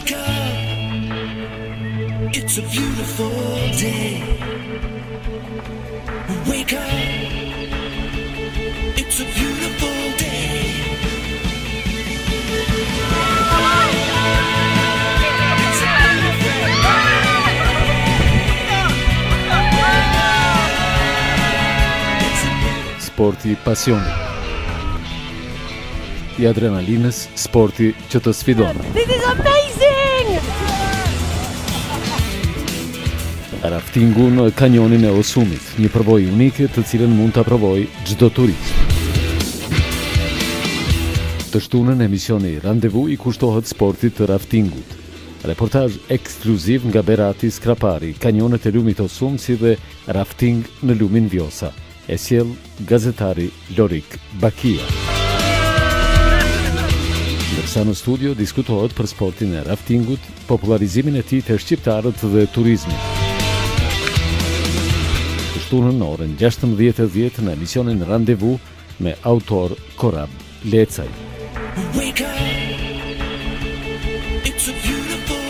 Wake up, it's a beautiful day. Wake up, it's a beautiful day. Sporti pasioni I adrenalinës, sporti që të sfidon. This is amazing! Raftingu në kanjonin e Osumit, një përvojë unike të cilën mund ta provojë çdo turist. Të shtunën emisioni Randevu I kushtohet sportit të raftingut. Reportazh ekskluziv nga Berati Skrapari, kanjonet e lumit Osum si dhe rafting në lumin Vjosa. E sjell gazetari Lorik Bakia. Ndërsa në studio diskutohet për sportin e raftingut, popularizimin e tij te shqiptarët dhe turizmit. Të shtunën në orën 16:10 në emisionin Randevu me autor Korab Lecaj. Wake up, it's a beautiful